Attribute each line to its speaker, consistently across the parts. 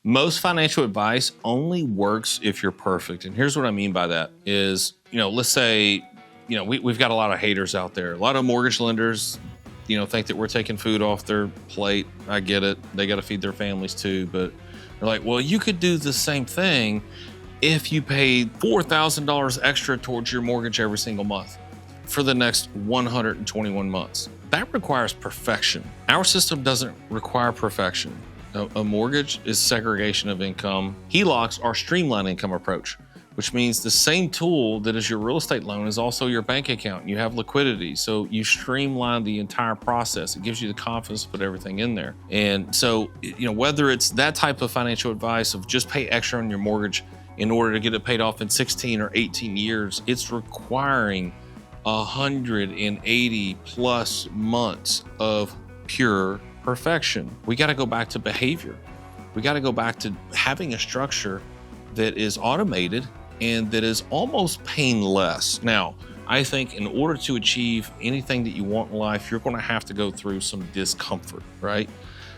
Speaker 1: Most financial advice only works if you're perfect. And here's what I mean by that is, let's say, we've got a lot of haters out there. A lot of mortgage lenders, think that we're taking food off their plate. I get it. They got to feed their families too. But they're like, well, you could do the same thing if you paid $4,000 extra towards your mortgage every single month for the next 121 months. That requires perfection. Our system doesn't require perfection. A mortgage is segregation of income. HELOCs are streamlined income approach, which means the same tool that is your real estate loan is also your bank account. You have liquidity. So you streamline the entire process. It gives you the confidence to put everything in there. And so, whether it's that type of financial advice of just pay extra on your mortgage in order to get it paid off in 16 or 18 years, it's requiring 180 plus months of pure perfection. We got to go back to behavior. We got to go back to having a structure that is automated and that is almost painless. Now, I think in order to achieve anything that you want in life, you're going to have to go through some discomfort, right?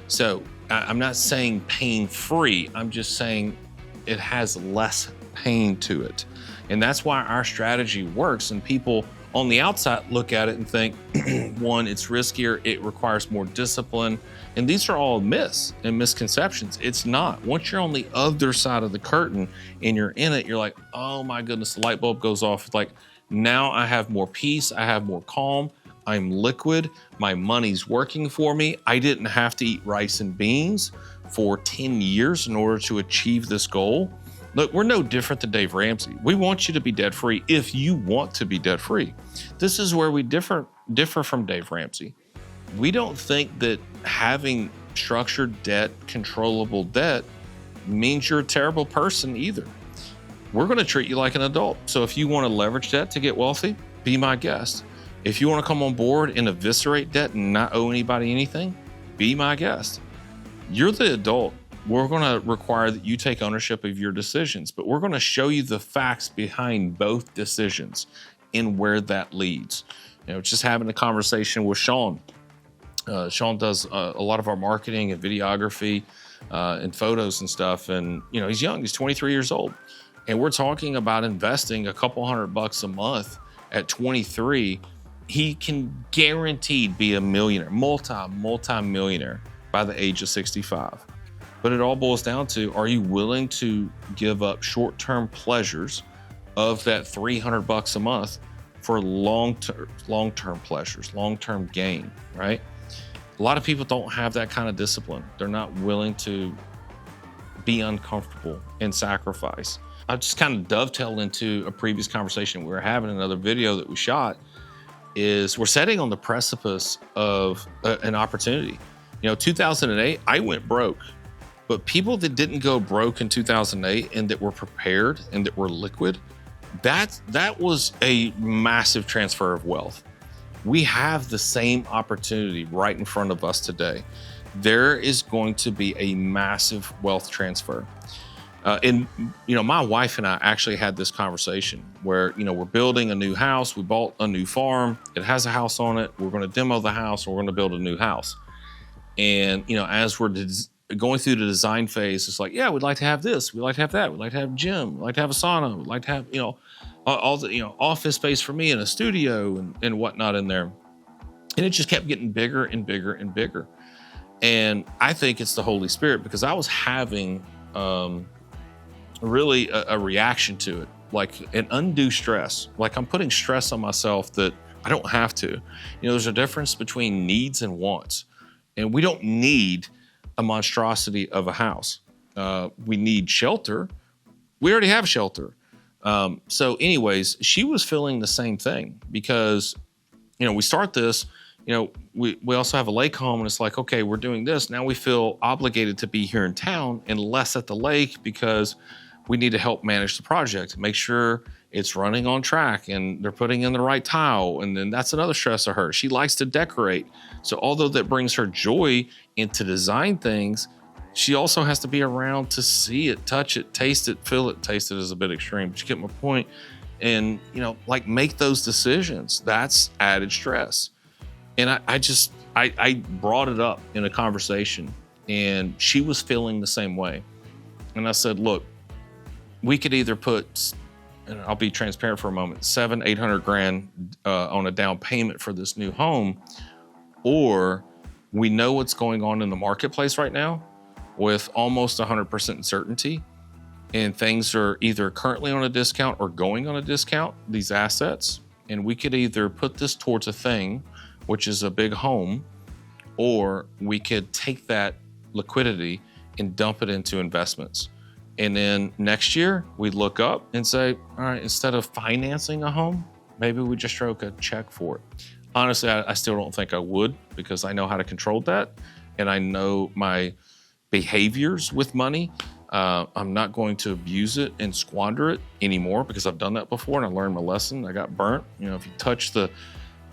Speaker 1: So I'm not saying pain-free. I'm just saying it has less pain to it. And that's why our strategy works. And people on the outside look at it and think, one, it's riskier, it requires more discipline. And these are all myths and misconceptions. It's not. Once you're on the other side of the curtain and you're in it, you're like, oh my goodness, the light bulb goes off. It's like, now I have more peace, I have more calm, I'm liquid, my money's working for me. I didn't have to eat rice and beans for 10 years in order to achieve this goal. Look, we're no different than Dave Ramsey. We want you to be debt free if you want to be debt free. This is where we differ from Dave Ramsey. We don't think that having structured debt, controllable debt, means you're a terrible person either. We're going to treat you like an adult. So if you want to leverage debt to get wealthy, be my guest. If you want to come on board and eviscerate debt and not owe anybody anything, be my guest. You're the adult. We're going to require that you take ownership of your decisions, but we're going to show you the facts behind both decisions and where that leads. Just having a conversation with Sean. Sean does a lot of our marketing and videography and photos and stuff. And, he's young, he's 23 years old. And we're talking about investing a couple $100 a month at 23. He can guaranteed be a millionaire, multi-millionaire by the age of 65. But it all boils down to, are you willing to give up short-term pleasures of that $300 a month for long-term pleasures, long-term gain, right? A lot of people don't have that kind of discipline. They're not willing to be uncomfortable and sacrifice. I just kind of dovetailed into a previous conversation we were having, another video that we shot, is we're sitting on the precipice of an opportunity. 2008, I went broke. But people that didn't go broke in 2008 and that were prepared and that were liquid, that was a massive transfer of wealth. We have the same opportunity right in front of us today. There is going to be a massive wealth transfer. And my wife and I actually had this conversation where, we're building a new house. We bought a new farm. It has a house on it. We're going to demo the house. And we're going to build a new house. And, as we're going through the design phase, it's like, yeah, we'd like to have this, we'd like to have that, we'd like to have a gym, we'd like to have a sauna, we'd like to have, all the, office space for me and a studio and whatnot in there. And it just kept getting bigger and bigger and bigger. And I think it's the Holy Spirit, because I was having really a reaction to it, like an undue stress. Like I'm putting stress on myself that I don't have to. There's a difference between needs and wants. And we don't need a monstrosity of a house. We need shelter. We already have shelter. So anyways, she was feeling the same thing because, we start this, we also have a lake home, and it's like, okay, we're doing this. Now we feel obligated to be here in town and less at the lake because we need to help manage the project, make sure it's running on track and they're putting in the right tile. And then that's another stress of hers. She likes to decorate. So although that brings her joy and to design things, she also has to be around to see it, touch it, taste it, feel it. Taste it is a bit extreme, but you get my point. And, make those decisions. That's added stress. And I brought it up in a conversation, and she was feeling the same way. And I said, look, we could either put, and I'll be transparent for a moment, 700-800 grand on a down payment for this new home, or we know what's going on in the marketplace right now with almost 100% certainty, and things are either currently on a discount or going on a discount, these assets, and we could either put this towards a thing, which is a big home, or we could take that liquidity and dump it into investments. And then next year, we'd look up and say, all right, instead of financing a home, maybe we just stroke a check for it. Honestly, I still don't think I would, because I know how to control that. And I know my behaviors with money. I'm not going to abuse it and squander it anymore, because I've done that before and I learned my lesson. I got burnt. You know, if you touch the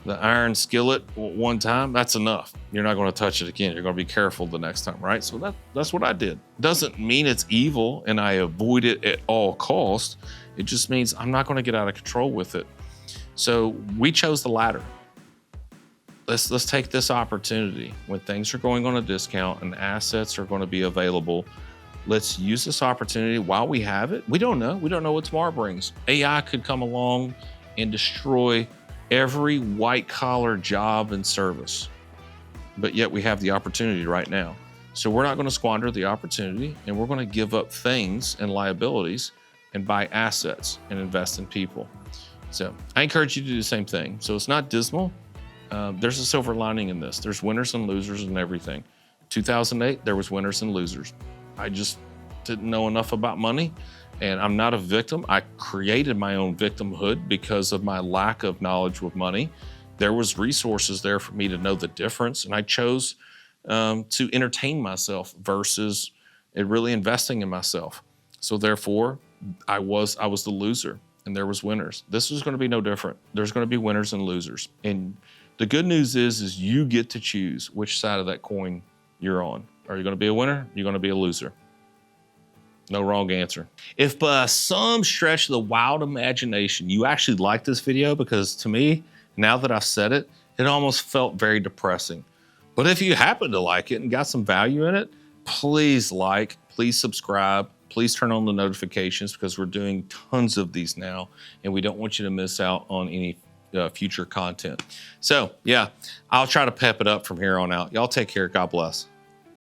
Speaker 1: iron skillet one time, that's enough. You're not going to touch it again. You're going to be careful the next time, right? So that's what I did. Doesn't mean it's evil and I avoid it at all costs. It just means I'm not going to get out of control with it. So we chose the latter. Let's take this opportunity when things are going on a discount and assets are going to be available. Let's use this opportunity while we have it. We don't know. We don't know what tomorrow brings. AI could come along and destroy every white-collar job and service, but yet we have the opportunity right now. So we're not going to squander the opportunity, and we're going to give up things and liabilities and buy assets and invest in people. So I encourage you to do the same thing. So it's not dismal. There's a silver lining in this. There's winners and losers and everything. 2008, there was winners and losers. I just didn't know enough about money. And I'm not a victim. I created my own victimhood because of my lack of knowledge with money. There was resources there for me to know the difference, and I chose to entertain myself versus really investing in myself. So therefore, I was the loser, and there was winners. This is going to be no different. There's going to be winners and losers. And the good news is you get to choose which side of that coin you're on. Are you going to be a winner? Are you going to be a loser? No wrong answer. If by some stretch of the wild imagination, you actually like this video, because to me, now that I've said it, it almost felt very depressing. But if you happen to like it and got some value in it, please like, please subscribe, please turn on the notifications, because we're doing tons of these now, and we don't want you to miss out on any future content. So yeah, I'll try to pep it up from here on out. Y'all take care. God bless.